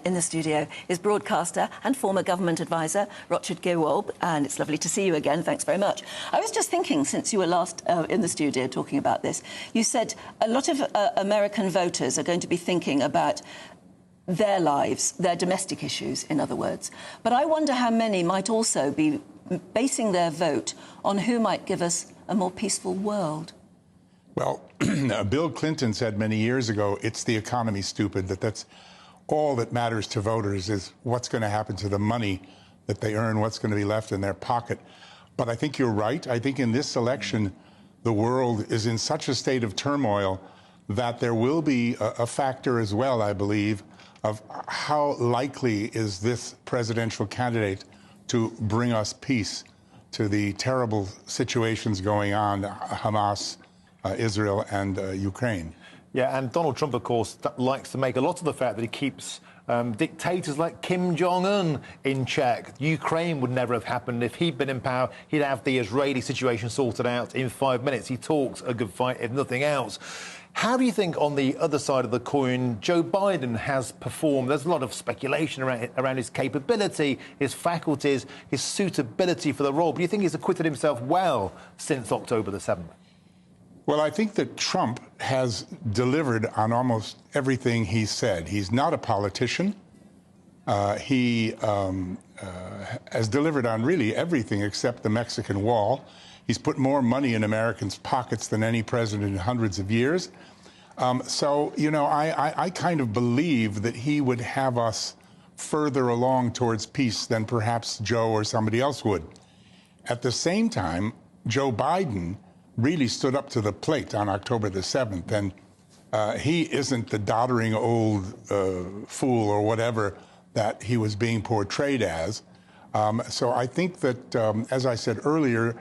in the studio is broadcaster and former government advisor Richard Gewolb, and it's lovely to see you again. Thanks very much. I was just thinking, since you were last in the studio talking about this, you said a lot of American voters are going to be thinking about their lives, their domestic issues, in other words. But I wonder how many might also be basing their vote on who might give us a more peaceful world. Well, Bill Clinton said many years ago, it's the economy, stupid, that's all that matters to voters is what's going to happen to the money that they earn, what's going to be left in their pocket. But I think you're right. I think in this election, the world is in such a state of turmoil that there will be a factor as well, I believe, of how likely is this presidential candidate to bring us peace to the terrible situations going on, Hamas, Israel and Ukraine. Yeah, and Donald Trump, of course, likes to make a lot of the fact that he keeps dictators like Kim Jong-un in check. Ukraine would never have happened. If he'd been in power, he'd have the Israeli situation sorted out in 5 minutes. He talks a good fight, if nothing else. How do you think, on the other side of the coin, Joe Biden has performed? There's a lot of speculation around his capability, his faculties, his suitability for the role. But do you think he's acquitted himself well since October the 7th? Well, I think that Trump has delivered on almost everything he said. He's not a politician. He has delivered on really everything except the Mexican wall. He's put more money in Americans' pockets than any president in hundreds of years. So, you know, I kind of believe that he would have us further along towards peace than perhaps Joe or somebody else would. At the same time, Joe Biden really stood up to the plate on October the 7th, and he isn't the doddering old fool or whatever that he was being portrayed as. So I think that, as I said earlier,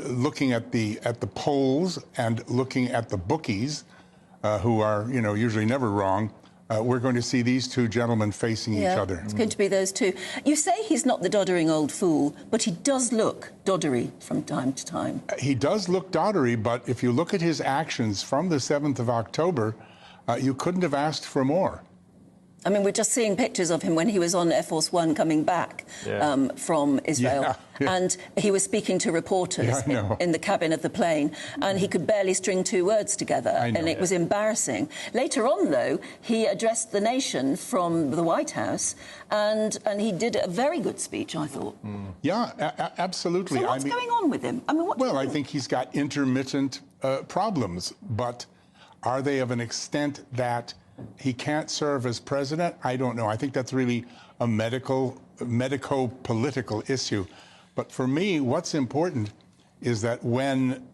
looking at the polls and looking at the bookies, who are, you know, usually never wrong, we're going to see these two gentlemen facing each other. It's going to be those two. You say he's not the doddering old fool, but he does look doddery from time to time. He does look doddery, but if you look at his actions from the 7th of October, you couldn't have asked for more. I mean, we're just seeing pictures of him when he was on Air Force One coming back from Israel. And he was speaking to reporters in the cabin of the plane, and he could barely string two words together, and it was embarrassing. Later on, though, he addressed the nation from the White House, and he did a very good speech, I thought. Yeah, absolutely. So what's going on with him? I mean, well, I think he's got intermittent problems, but are they of an extent that he can't serve as president? I don't know. I think that's really a medico-political issue. But for me, what's important is that when,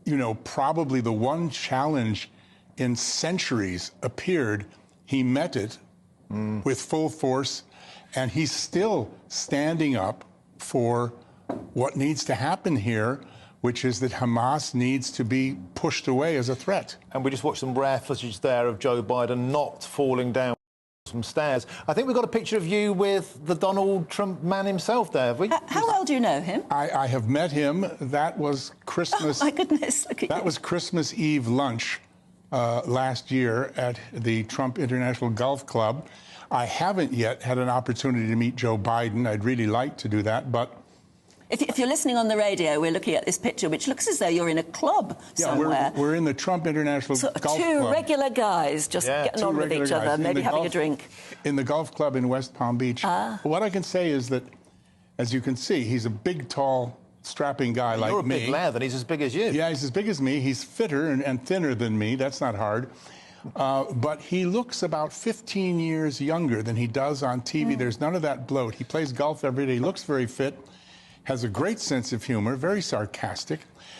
you know, probably the one challenge in centuries appeared, he met it with full force, and he's still standing up for what needs to happen here, which is that Hamas needs to be pushed away as a threat. And we just watched some rare footage there of Joe Biden not falling down some stairs. I think we've got a picture of you with the Donald Trump man himself there, have we? How well do you know him? I have met him. That was Christmas. Oh, my goodness, look at that you. was Christmas Eve lunch last year at the Trump International Golf Club. I haven't yet had an opportunity to meet Joe Biden. I'd really like to do that, but if you're listening on the radio, we're looking at this picture, which looks as though you're in a club somewhere. We're in the Trump International Golf Club. Two regular guys just getting on with each other, maybe having a drink. In the golf club in West Palm Beach. What I can say is that, as you can see, he's a big, tall, strapping guy like me. You're a big lad, and he's as big as you. Yeah, he's as big as me. He's fitter and thinner than me. That's not hard. But he looks about 15 years younger than he does on TV. There's none of that bloat. He plays golf every day. He looks very fit. Has a great sense of humor, very sarcastic.